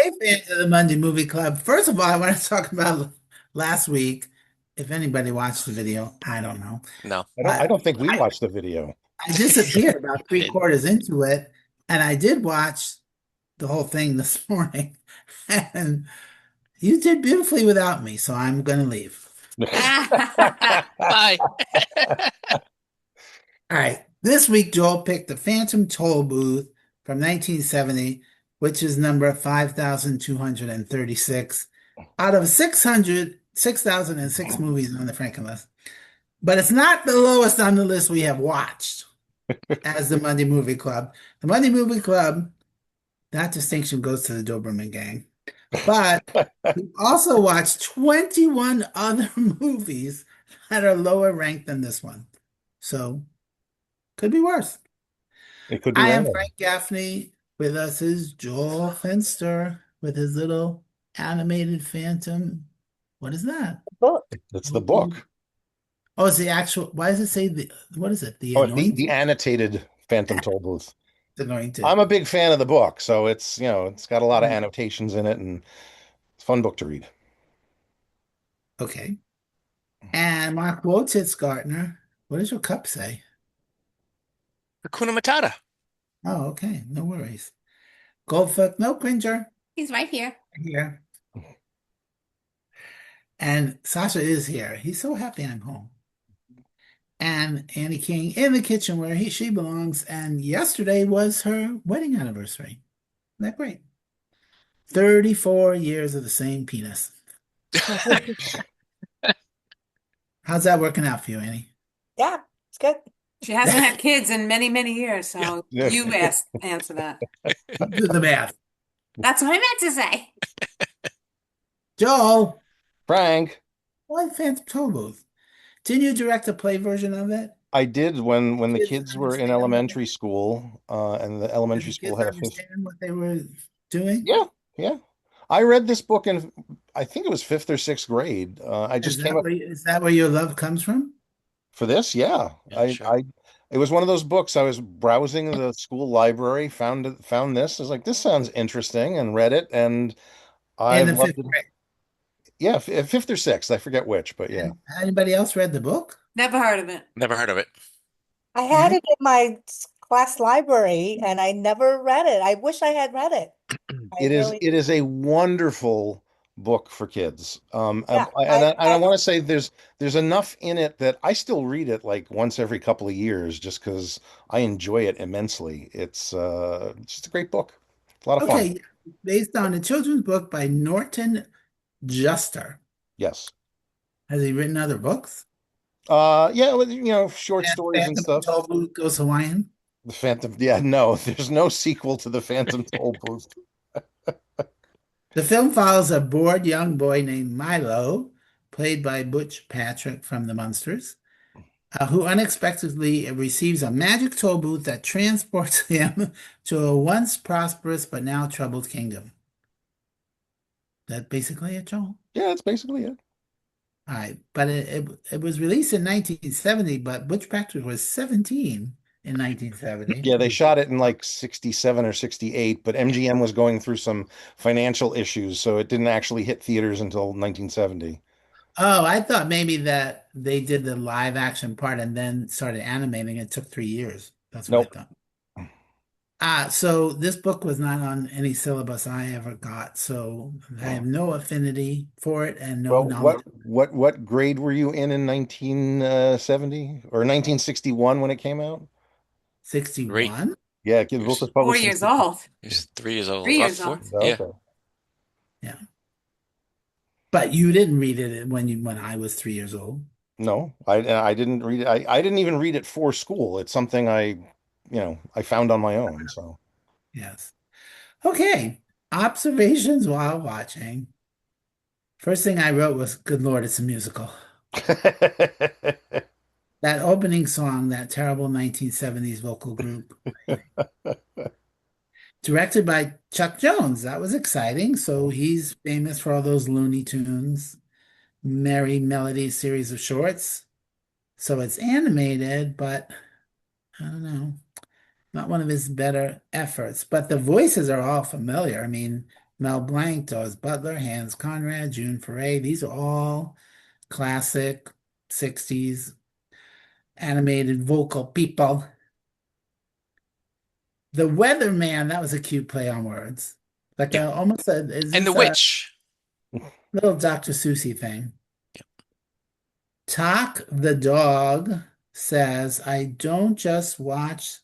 Hey, fans of the Monday Movie Club. First of all, I want to talk about last week. If anybody watched the video, I don't know. No, I But don't think we I, watched the video. I disappeared about I three didn't. quarters into it, and I did watch the whole thing this morning. And you did beautifully without me, so I'm going to leave. Bye. All right. This week, Joel picked the Phantom Toll Booth from 1970, which is number 5,236 out of 6,006 movies on the Franken list. But it's not the lowest on the list we have watched as the Monday Movie Club. The Monday Movie Club, that distinction goes to the Doberman Gang. But we also watched 21 other movies that are lower ranked than this one. So could be worse. It could be I am random. Frank Gaffney. With us is Joel Fenster with his little animated phantom. What is that? Book. It's the book. Oh, it's the actual. Why does it say what is it? The Oh, it's the anointed? annotated Phantom Tollbooth. The anointed. I'm a big fan of the book, so it's got a lot of Hmm. annotations in it, and it's a fun book to read. Okay. And Mark Wotetz Gartner. What does your cup say? Hakuna Matata. Oh, okay. No worries. Goldfuck, no cringer. He's right here. Here. And Sasha is here. He's so happy I'm home. And Annie King in the kitchen where she belongs. And yesterday was her wedding anniversary. Isn't that great? 34 years of the same penis. How's that working out for you, Annie? Yeah, it's good. She hasn't had kids in many, many years, so Yeah. you answer that. Do the math. That's what I meant to say. Joel, Frank, why Phantom Tollbooth? Didn't you direct a play version of it? I did when the Kids kids were in understand what elementary school, and the did elementary the school kids had a fifth. understand what they were doing? Yeah, yeah. I read this book in, I think it was fifth or sixth grade. I just came up Is that where your love comes from? for this. Yeah, Yeah, sure. it was one of those books. I was browsing the school library, found this. I was like, this sounds interesting, and read it, and In I've the loved fifth it. grade. Yeah, fifth or sixth, I forget which, but yeah. And anybody else read the book? Never heard of it. Never heard of it. I had Yeah. it in my class library and I never read it. I wish I had read it. I really, It is a wonderful book for kids. yeah, And I want to say there's enough in it that I still read it like once every couple of years just because I enjoy it immensely. It's just a great book. It's a lot of fun. Okay. Based on a children's book by Norton Juster. Yes. Has he written other books? Yeah, well, short stories and Phantom stuff. Tollbooth Goes Hawaiian. The Phantom, yeah, no, there's no sequel to The Phantom Tollbooth. The film follows a bored young boy named Milo, played by Butch Patrick from The Munsters, who unexpectedly receives a magic toll booth that transports him to a once prosperous but now troubled kingdom. That basically it, Joel? Yeah, that's basically it. All right, but it was released in 1970, but Butch Patrick was 17 in 1970. Yeah, they shot it in like 67 or 68, but MGM was going through some financial issues, so it didn't actually hit theaters until 1970. Oh, I thought maybe that they did the live action part and then started animating. It took 3 years. That's what I Nope. thought. So this book was not on any syllabus I ever got, so I have no affinity for it and no Well, knowledge. what grade were you in 1970 or 1961 when it came out? 3. 61? Yeah, the He book was, was Four published in years 60. old. he was 3 years old. 3 years Four. old. Yeah. Okay. Yeah. But you didn't read it when I was 3 years old. No, I didn't read it. I didn't even read it for school. It's something I found on my own. So Yes. Okay. Observations while watching. First thing I wrote was, good Lord, it's a musical. That opening song, that terrible 1970s vocal group, directed by Chuck Jones. That was exciting. So he's famous for all those Looney Tunes, Merry Melody series of shorts. So it's animated, but I don't know, not one of his better efforts. But the voices are all familiar. I mean, Mel Blanc, Doris Butler, Hans Conrad, June Foray. These are all classic 60s animated vocal people. The Weatherman, that was a cute play on words. Like Yeah. almost is And the this a witch. little Dr. Seussy thing? Talk the dog says, I don't just watch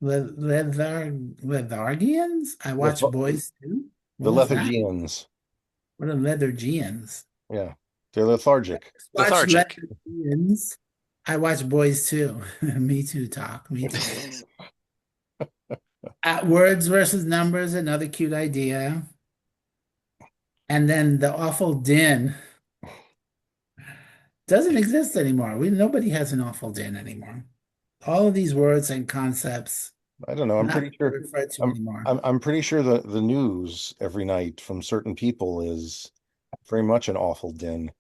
Lethargians, I watch The, boys too. the What was that? Lethargians. What are Lethargians? Yeah. They're lethargic. Watch Lethargic. Lethargians. I watch boys too. Me too, talk. Me too. At words versus numbers, another cute idea. And then the awful din doesn't exist anymore. Nobody has an awful din anymore. All of these words and concepts I don't know. I'm not pretty sure. referred to I'm anymore. I'm pretty sure the news every night from certain people is very much an awful din.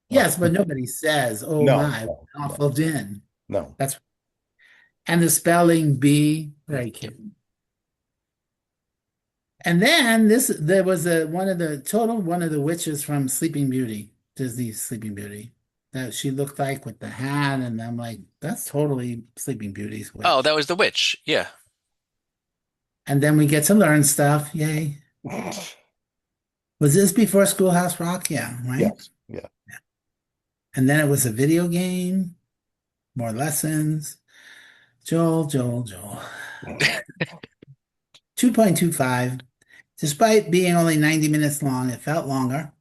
Yes, but nobody says, "Oh No, my, no, awful no, din." no. That's and the spelling B, very cute. And then there was one of the witches from Sleeping Beauty, Disney's Sleeping Beauty, that she looked like with the hat, and I'm like, that's totally Sleeping Beauty's Oh, witch. that was the witch. Yeah. And then we get to learn stuff. Yay. Was this before Schoolhouse Rock? Yeah, right? Yes. Yeah. And then it was a video game, more lessons. Joel. 2.25. Despite being only 90 minutes long, it felt longer.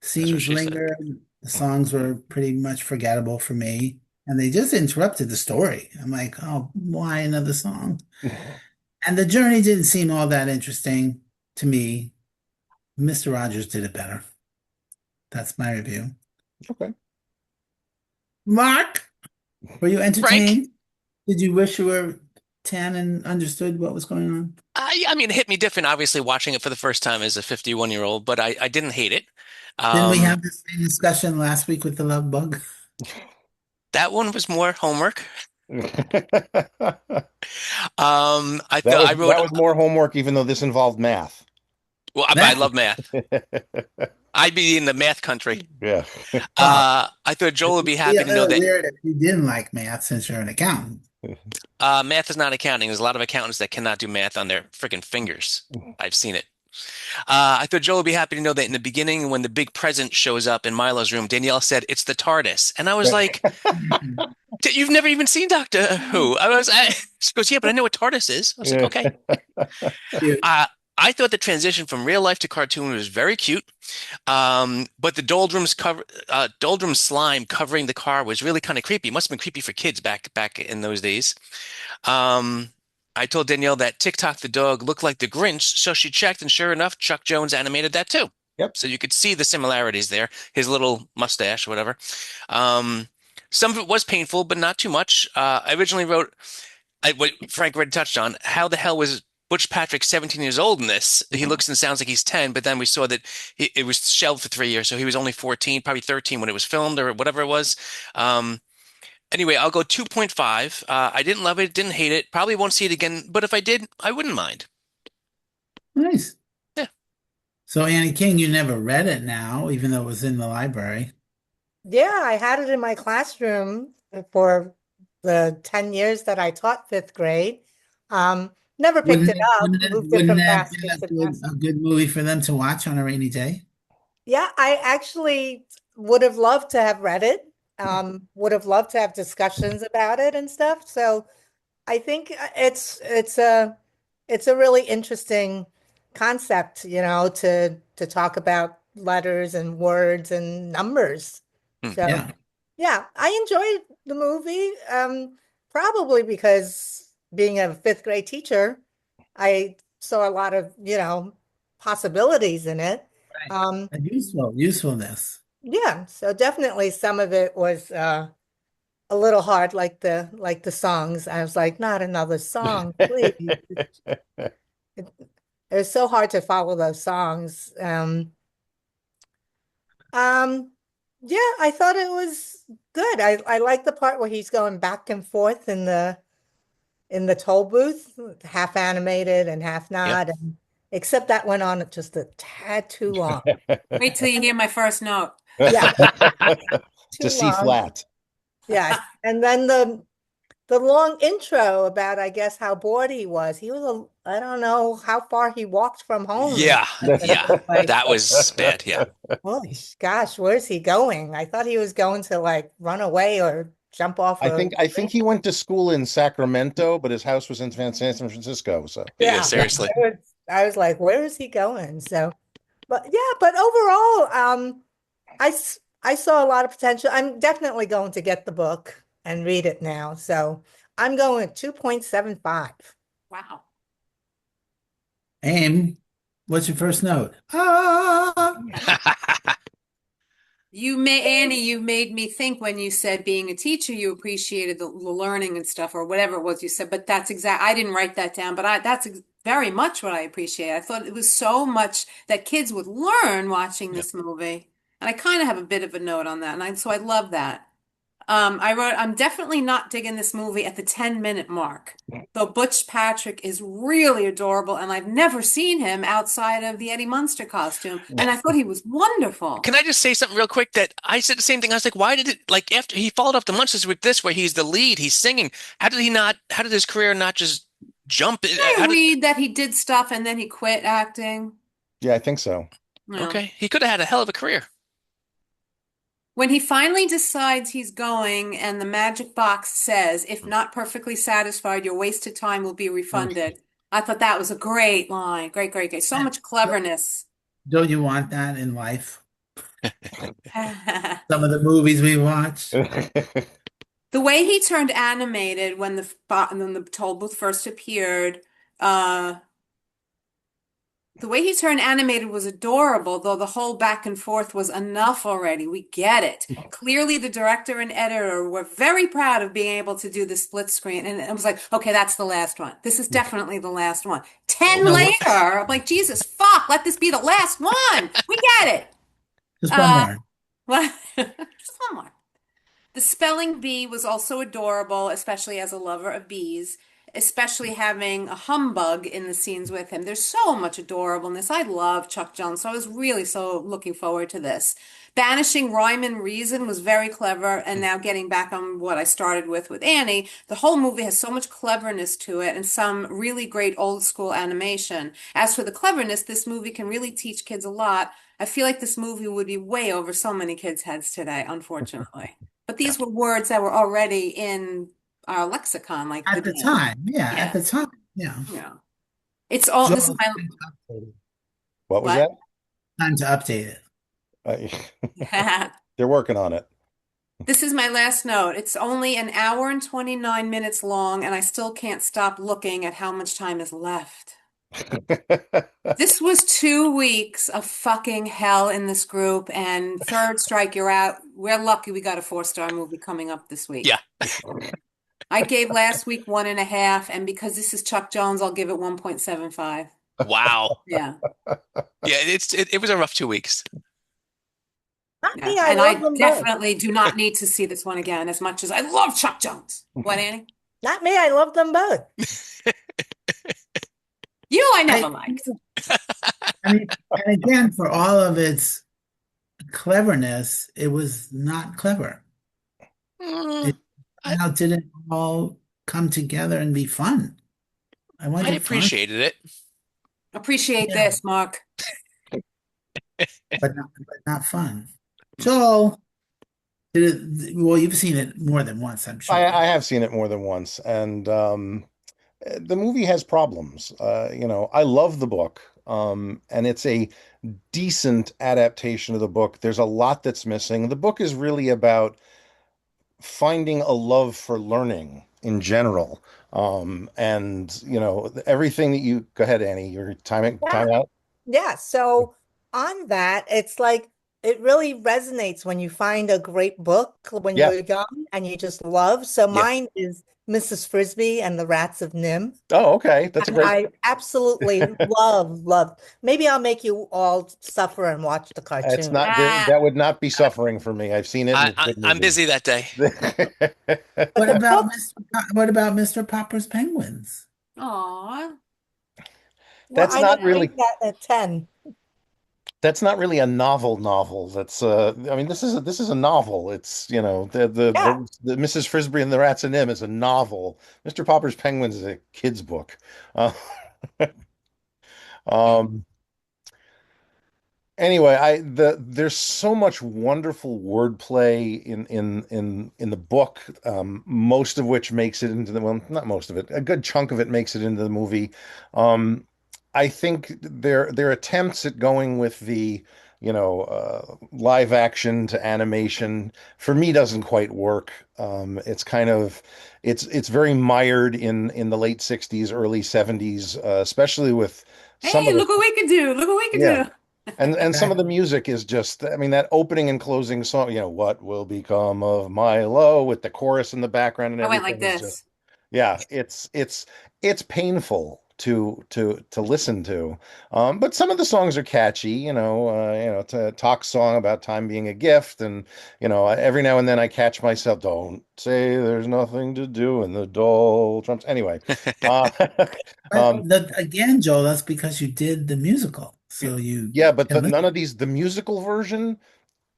That's what Scenes she said. lingered. The songs were pretty much forgettable for me. And they just interrupted the story. I'm like, oh, why another song? And the journey didn't seem all that interesting to me. Mr. Rogers did it better. That's my review. Okay. Mark, were you Frank, entertained? Did you wish you were 10 and understood what was going on? I mean, it hit me different, obviously, watching it for the first time as a 51-year-old, but I didn't hate it. Didn't we Um, have the same discussion last week with the love bug? that one was more homework. That I thought was I wrote, that was more homework, even though this involved math. well, I Math. love math. I'd be in the math country. Yeah. I thought Joel would be It'd be happy a to know little that weird if you didn't like math since you're an accountant. math is not accounting. There's a lot of accountants that cannot do math on their freaking fingers. I've seen it. I thought Joel would be happy to know that in the beginning, when the big present shows up in Milo's room, Danielle said, "It's the TARDIS." And I was like, "You've never even seen Doctor Who?" She goes, "Yeah, but I know what TARDIS is." I was like, Yeah. "Okay." Cute. I thought the transition from real life to cartoon was very cute. But the doldrums slime covering the car was really kind of creepy. It must have been creepy for kids back in those days. Um, I told Danielle that TikTok the dog looked like the Grinch, so she checked, and sure enough, Chuck Jones animated that too. Yep. So you could see the similarities there, his little mustache or whatever. Um, some of it was painful, but not too much. I originally wrote what Frank already touched on. How the hell was Butch Patrick 17 years old in this? He looks and sounds like he's 10, but then we saw that it was shelved for 3 years, so he was only 14, probably 13 when it was filmed or whatever it was. Um, Anyway, I'll go 2.5. I didn't love it, didn't hate it. Probably won't see it again, but if I did, I wouldn't mind. Nice. Yeah. So Annie King, you never read it now, even though it was in the library. Yeah, I had it in my classroom for the 10 years that I taught fifth grade. Never picked it up, moved it Wouldn't from that basket to been basket. a good movie for them to watch on a rainy day? Yeah, I actually would have loved to have read it. Would have loved to have discussions about it and stuff. So I think it's a really interesting concept, to talk about letters and words and numbers. Hmm. So Yeah. yeah, I enjoyed the movie. Probably because being a fifth grade teacher, I saw a lot of, possibilities in it. Right. Um, A usefulness. yeah, so definitely some of it was a little hard, like the songs. I was like, not another song, please. It, it was so hard to follow those songs. Um, yeah, I thought it was good. I like the part where he's going back and forth in the toll booth, half animated and half Yeah. not, and except that went on just a tad too long. Wait till you hear my first note. Yeah, To too C long. flat. Yes. And then the long intro about, I guess, how bored he was. He was I don't know how far he walked from home. And Yeah, it yeah, was like, that was bad. Yeah. holy gosh, where's he going? I thought he was going to like run away or jump off a I train. think he went to school in Sacramento, but his house was in San Francisco. So Yeah, Yeah. seriously. I was like, where is he going? So, but yeah, but overall, I saw a lot of potential. I'm definitely going to get the book and read it now. So I'm going at 2.75. Wow. Aim, what's your first note? Ah, Annie, you made me think when you said being a teacher, you appreciated the learning and stuff, or whatever it was you said. But I didn't write that down, but very much what I appreciate. I thought it was so much that kids would learn watching Yeah. this movie. And I kind of have a bit of a note on that. So I love that. I'm definitely not digging this movie at the 10-minute mark. Though Butch Patrick is really adorable, and I've never seen him outside of the Eddie Munster costume. And I thought he was wonderful. Can I just say something real quick that I said the same thing? I was like, why did it like after he followed up the Munsters with this, where he's the lead, he's singing? How did his career not just jump? I read that he did stuff and then he quit acting. yeah, I think so. Yeah. Okay, he could have had a hell of a career. When he finally decides he's going and the magic box says, if not perfectly satisfied, your wasted time will be refunded. I thought that was a great line. Great, great, great. So much cleverness. don't you want that in life? Some of the movies we watch. The way he turned animated when the Tollbooth first appeared, the way he turned animated was adorable, though the whole back and forth was enough already. We get it. Clearly, the director and editor were very proud of being able to do the split screen. And it was like, okay, that's the last one. This is definitely the last one. 10 No, later, I'm like, Jesus, fuck, let this be the last one. We get it. just one more. What? Just one more. The spelling bee was also adorable, especially as a lover of bees, especially having a humbug in the scenes with him. There's so much adorableness. I love Chuck Jones, so I was really so looking forward to this. Banishing rhyme and reason was very clever, and now getting back on what I started with Annie, the whole movie has so much cleverness to it and some really great old school animation. As for the cleverness, this movie can really teach kids a lot. I feel like this movie would be way over so many kids' heads today, unfortunately. But these were words that were already in our lexicon, like At the the damn. time, yeah, at Yeah, the time, yeah. yeah. It's all, this is Joel, my, What was what? that? time to update it. They're working on it. This is my last note. It's only an hour and 29 minutes long, and I still can't stop looking at how much time is left. This was 2 weeks of fucking hell in this group, and third strike, you're out. We're lucky we got a 4-star movie coming up this week. Yeah. I gave last week 1.5, and because this is Chuck Jones, I'll give it 1.75. Wow. Yeah. Yeah, it was a rough 2 weeks. Not Yeah. me, I And love I them both. definitely do not need to see this one again as much as I love Chuck Jones. What, Annie? Not me, I love them both. You, I never liked. I mean, and again, for all of its cleverness, it was not clever. Mm, It How did it all come together and be fun? I I wanted fun, appreciated it. Appreciate Yeah. this, Mark. but not fun. So, well, you've seen it more than once, I'm sure. I have seen it more than once, and the movie has problems. I love the book, and it's a decent adaptation of the book. There's a lot that's missing. The book is really about finding a love for learning in general. And everything that you go ahead, Annie, you're time out. Yeah, so on that, it's like it really resonates when you find a great book when Yeah. you're young and you just love. So Yeah. mine is Mrs. Frisbee and the Rats of Nim. Oh, okay. That's a And great. I absolutely love. Maybe I'll make you all suffer and watch the It's cartoon. not that would not be suffering for me. I've seen it. And it's a good I'm movie. busy that day. What the about books, Mr. Popper's Penguins? Aw. Well, That's I not don't really rate that a 10. that's not really a novel. That's I mean this is a novel. It's, you know, Yeah. the Mrs. Frisbee and the Rats and Nim is a novel. Mr. Popper's Penguins is a kid's book. Uh, Hmm. um Anyway, there's so much wonderful wordplay in the book, most of which makes it into the, well, not most of it, a good chunk of it makes it into the movie. Um, I think their attempts at going with the, you know, live action to animation for me doesn't quite work. It's kind of it's very mired in the late 60s, early 70s, especially with some Hey, of the, look what we can do. Look what we can yeah. do. And some of the Exactly. music is just, I mean, that opening and closing song, you know, what will become of Milo with the chorus in the background and I went like everything is just, this. yeah, it's painful to listen to. But some of the songs are catchy, you know, to talk song about time being a gift, and you know, every now and then I catch myself, don't say there's nothing to do in the doldrums. Anyway, uh, But um, again, Joel, that's because you did the musical, so you yeah, but can listen. none of these, the musical version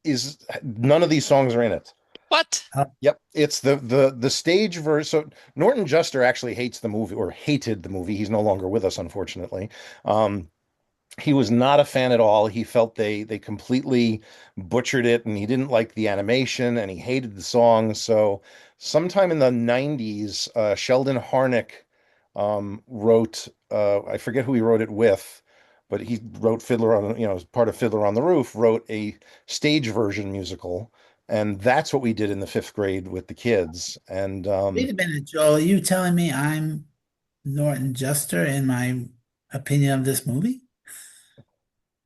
is, none of these songs are in it. What? Oh, Yep, it's the stage version. So Norton Juster actually hates the movie, or hated the movie. He's no longer with us, unfortunately. Um, he was not a fan at all. He felt they completely butchered it, and he didn't like the animation, and he hated the songs. So sometime in the 90s, Sheldon Harnick wrote, I forget who he wrote it with, but he wrote Fiddler on, you know, as part of Fiddler on the Roof, wrote a stage version musical, and that's what we did in the fifth grade with the kids. And wait a minute, Joel. Are you telling me I'm Norton Juster in my opinion of this movie?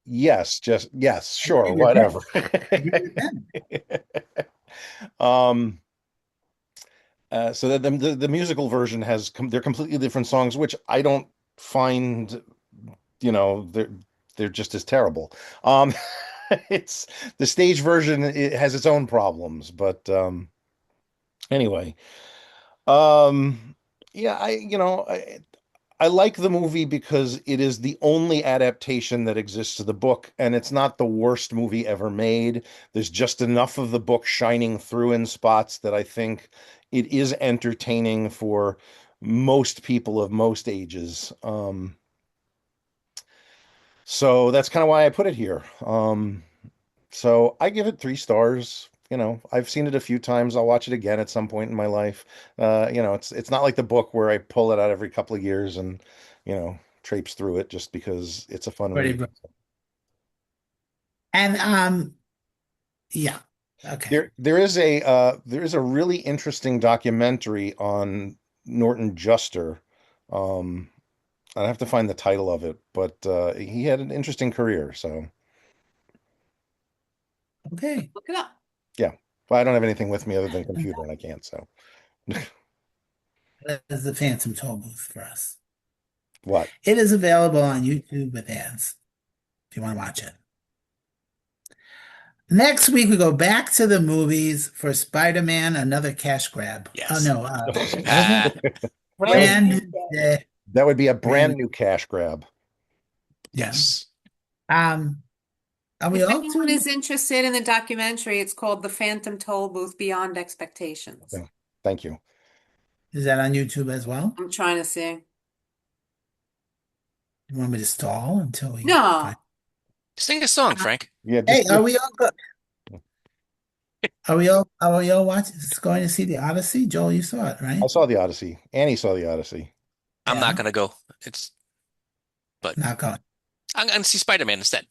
yes, just yes, sure, Agree with whatever. him. Agree with him. um so the musical version has they're completely different songs, which I don't find, you know, they're just as terrible. Um, it's the stage version, it has its own problems, but anyway, um, yeah, I like the movie because it is the only adaptation that exists of the book, and it's not the worst movie ever made. There's just enough of the book shining through in spots that I think it is entertaining for most people of most ages. So that's kind of why I put it here. So I give it 3 stars. You know, I've seen it a few times. I'll watch it again at some point in my life. You know, it's not like the book where I pull it out every couple of years and, you know, traipse through it just because it's a fun Pretty read. br- And yeah. Okay. There is a really interesting documentary on Norton Juster. Um, I have to find the title of it, but he had an interesting career. So Okay. Look it up. yeah, well, I don't have anything with me other than computer, and I can't. So That is the Phantom Tollbooth for us. what? It is available on YouTube with ads if you want to watch it. Next week we go back to the movies for Spider-Man, another cash grab. Oh Yes. no, what is it? Ah, Brand Brand new new day. day. That would be a Brand brand new cash grab. yeah. yes. Um, are we If all anyone tuned? is interested in the documentary, it's called The Phantom Tollbooth Beyond Expectations. Okay. Thank you. Is that on YouTube as well? I'm trying to see. You want me to stall until we find? No. Sing a song, Frank. Yeah, Hey, just are we all watching? Going to see the Odyssey? Joel, you saw it, I right? saw the Odyssey. Annie saw the Odyssey. I'm not Yeah, gonna go. It's but not going. I'm gonna see Spider-Man instead.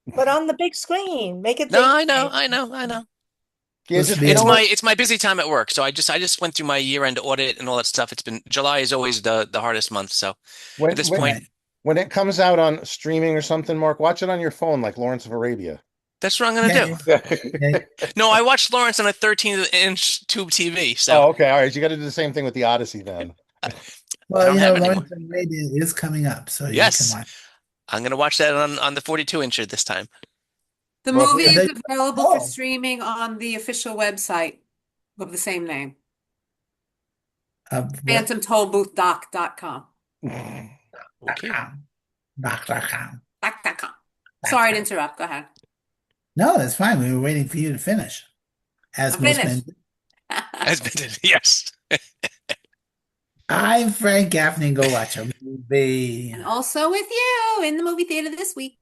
But on the big screen, make a No, date I know, night. I know, I know. Yeah, Supposed to just be you a know what? It's my busy time at work, so I just went through my year-end audit and all that stuff. It's been July is always the hardest month, so at When this when point, right. when it comes out on streaming or something, Mark, watch it on your phone like Lawrence of Arabia. that's what I'm gonna Yeah, do. yeah, yeah. No, I watched Lawrence on a 13-inch tube TV, so Oh, okay. All right. You got to do the same thing with the Odyssey then. I, I Well, don't have it Lawrence anymore. of Arabia is coming up, so you can Yes, watch. I'm gonna watch that on the 42-incher this time. The Well, movie And is they, available for oh, streaming on the official website of the same name, what? phantomtollboothdoc.com. Okay. Doctor.com. Back.com. Sorry to interrupt. Go ahead. No, that's fine. We were waiting for you to finish, as I'm most men finished. do. Has been yes. I'm Frank Gaffney. Go watch a movie. And also with you in the movie theater this week.